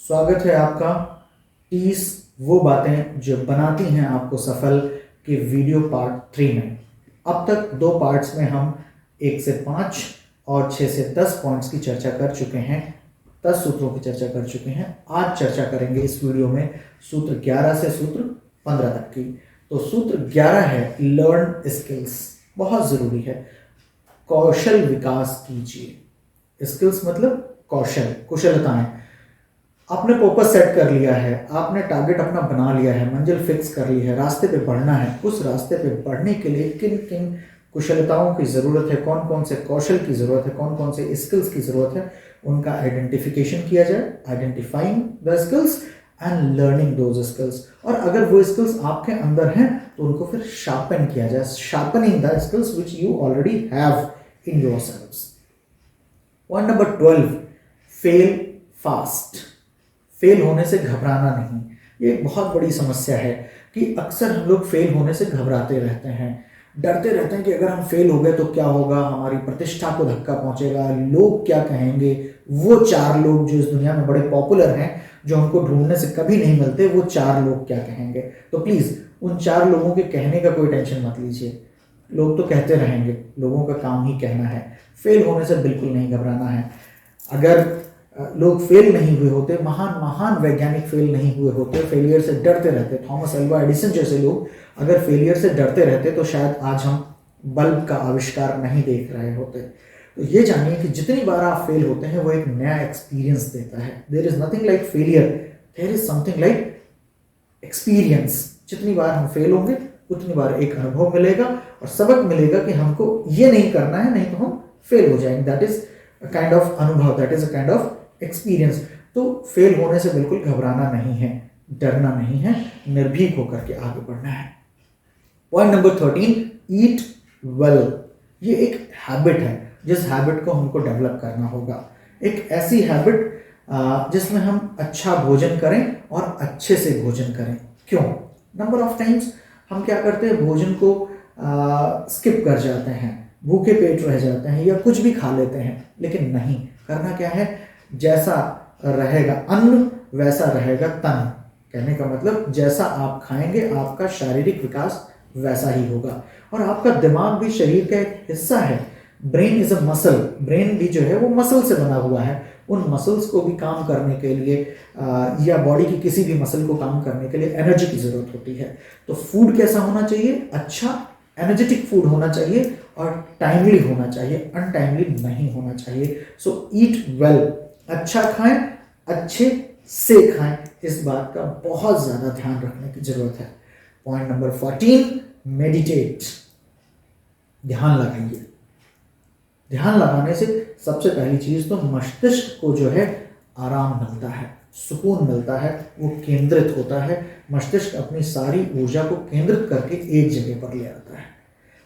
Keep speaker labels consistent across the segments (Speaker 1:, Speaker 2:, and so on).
Speaker 1: स्वागत है आपका 30 वो बातें जो बनाती हैं आपको सफल के वीडियो पार्ट 3 में। अब तक 2 पार्ट्स में हम 1 से 5 और 6 से 10 पॉइंट्स की चर्चा कर चुके हैं, 10 सूत्रों की चर्चा कर चुके हैं। आज चर्चा करेंगे इस वीडियो में सूत्र 11 से सूत्र 15 तक की। तो सूत्र 11 है लर्न स्किल्स, बहुत ज़रूरी है। कौशल विकास कीजिए। स्किल्स मतलब कौशल, कुशलताएं। आपने फोकस सेट कर लिया है, आपने टारगेट अपना बना लिया है, मंजिल फिक्स कर ली है, रास्ते पे बढ़ना है। उस रास्ते पे बढ़ने के लिए किन किन कुशलताओं की ज़रूरत है, कौन कौन से कौशल की ज़रूरत है, कौन कौन से स्किल्स की ज़रूरत है, उनका आइडेंटिफिकेशन किया जाए। Identifying the skills and learning those skills. और अगर वो स्किल्स आपके अंदर हैं तो उनको फिर शार्पन किया जाए, sharpening the skills which you already have in your selves. Point number 12, fail fast. Fail होने से घबराना नहीं। ये एक बहुत बड़ी समस्या है कि अक्सर हम लोग फेल होने से घबराते रहते हैं, डरते रहते हैं कि अगर हम फेल हो गए तो क्या होगा, हमारी प्रतिष्ठा को धक्का पहुंचेगा, लोग क्या कहेंगे। वो 4 लोग जो इस दुनिया में बड़े पॉपुलर हैं, जो हमको ढूंढने से कभी नहीं मिलते, वो 4 लोग क्या कहेंगे। तो प्लीज़ उन 4 लोगों के कहने का कोई टेंशन मत लीजिए। लोग तो कहते रहेंगे, लोगों का काम ही कहना है। फेल होने से बिल्कुल नहीं घबराना है। अगर लोग फेल नहीं हुए होते, महान महान वैज्ञानिक फेल नहीं हुए होते, फेलियर से डरते रहते, थॉमस अल्वा एडिसन जैसे लोग अगर फेलियर से डरते रहते तो शायद आज हम बल्ब का आविष्कार नहीं देख रहे होते। तो ये जानिए कि जितनी बार आप फेल होते हैं वो एक नया एक्सपीरियंस देता है। There is nothing like failure, there is something like experience. जितनी बार हम फेल होंगे उतनी बार एक अनुभव मिलेगा और सबक मिलेगा कि हमको ये नहीं करना है, नहीं तो हम फेल हो जाएंगे। That is a kind of अनुभव, that is a kind of experience. तो फेल होने से बिल्कुल घबराना नहीं है, डरना नहीं है, निर्भीक होकर के आगे बढ़ना है। पॉइंट नंबर 13, ईट वेल। ये एक हैबिट है जिस हैबिट को हमको डेवलप करना होगा। एक ऐसी हैबिट जिसमें हम अच्छा भोजन करें और अच्छे से भोजन करें। क्यों? नंबर ऑफ टाइम्स हम क्या करते हैं, भोजन को स्किप कर जाते हैं, भूखे पेट रह जाते हैं या कुछ भी खा लेते हैं। लेकिन नहीं, करना क्या है, जैसा रहेगा अन्न वैसा रहेगा तन। कहने का मतलब जैसा आप खाएंगे आपका शारीरिक विकास वैसा ही होगा। और आपका दिमाग भी शरीर का एक हिस्सा है। Brain is a muscle, brain भी जो है वो मसल से बना हुआ है। उन मसल्स को भी काम करने के लिए या बॉडी की किसी भी मसल को काम करने के लिए एनर्जी की ज़रूरत होती है। तो फूड कैसा होना चाहिए, अच्छा एनर्जेटिक फूड होना चाहिए और टाइमली होना चाहिए, अनटाइमली नहीं होना चाहिए। सो ईट वेल, अच्छा खाएं, अच्छे से खाएं। इस बात का बहुत ज़्यादा ध्यान रखने की ज़रूरत है। Point number 14, meditate. ध्यान लगाइए। ध्यान लगाने से सबसे पहली चीज़ तो मस्तिष्क को जो है आराम मिलता है, सुकून मिलता है, वो केंद्रित होता है। मस्तिष्क अपनी सारी ऊर्जा को केंद्रित करके एक जगह पर ले आता है।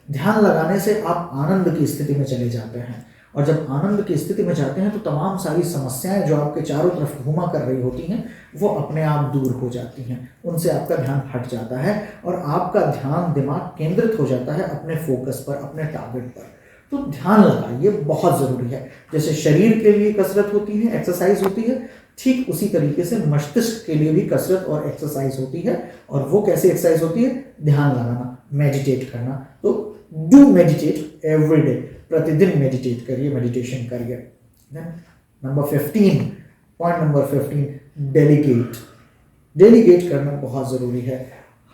Speaker 1: ध्यान लगाने से आप आनंद की स्थिति में चले जाते हैं और जब आनंद की स्थिति में जाते हैं तो तमाम सारी समस्याएं जो आपके चारों तरफ घूमा कर रही होती हैं वो अपने आप दूर हो जाती हैं, उनसे आपका ध्यान हट जाता है और आपका ध्यान दिमाग केंद्रित हो जाता है अपने फोकस पर, अपने टारगेट पर। तो ध्यान लगाइए, बहुत ज़रूरी है। जैसे शरीर के लिए कसरत होती है, एक्सरसाइज होती है, ठीक उसी तरीके से मस्तिष्क के लिए भी कसरत और एक्सरसाइज होती है। और वो कैसे एक्सरसाइज होती है? ध्यान लगाना, मेडिटेट करना। तो डू मेडिटेट एवरी डे, प्रतिदिन मेडिटेट करिए, मेडिटेशन करिए। Number 15, point number 15, delegate. Delegate करना बहुत ज़रूरी है।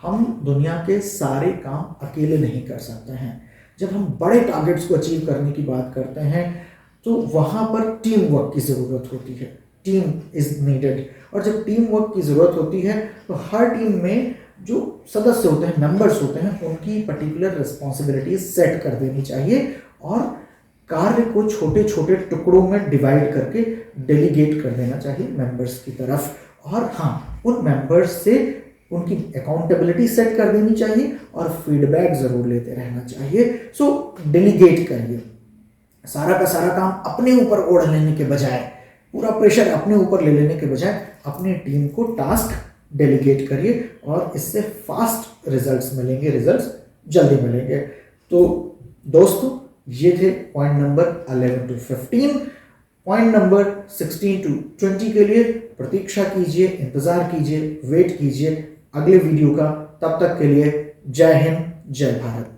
Speaker 1: हम दुनिया के सारे काम अकेले नहीं कर सकते हैं। जब हम बड़े टारगेट्स को अचीव करने की बात करते हैं तो वहाँ पर टीम वर्क की ज़रूरत होती है, टीम इज़ नीडेड। और जब टीम वर्क की ज़रूरत होती है तो हर टीम में जो सदस्य होते हैं, मेंबर्स होते हैं, उनकी पर्टिकुलर रिस्पॉन्सिबिलिटीज सेट कर देनी चाहिए और कार्य को छोटे छोटे टुकड़ों में डिवाइड करके डेलीगेट कर देना चाहिए मेंबर्स की तरफ। और हाँ, उन मेंबर्स से उनकी अकाउंटेबिलिटी सेट कर देनी चाहिए और फीडबैक ज़रूर लेते रहना चाहिए। सो डेलीगेट करिए। सारा का सारा काम अपने ऊपर ओढ़ लेने के बजाय, पूरा प्रेशर अपने ऊपर ले लेने के बजाय अपनी टीम को टास्क डेलीगेट करिए और इससे फास्ट रिजल्ट्स मिलेंगे, रिजल्ट्स जल्दी मिलेंगे। तो दोस्तों, ये थे point number 11 to 15। Point number 16 to 20 के लिए प्रतीक्षा कीजिए, इंतजार कीजिए, वेट कीजिए अगले वीडियो का। तब तक के लिए जय हिंद, जय भारत।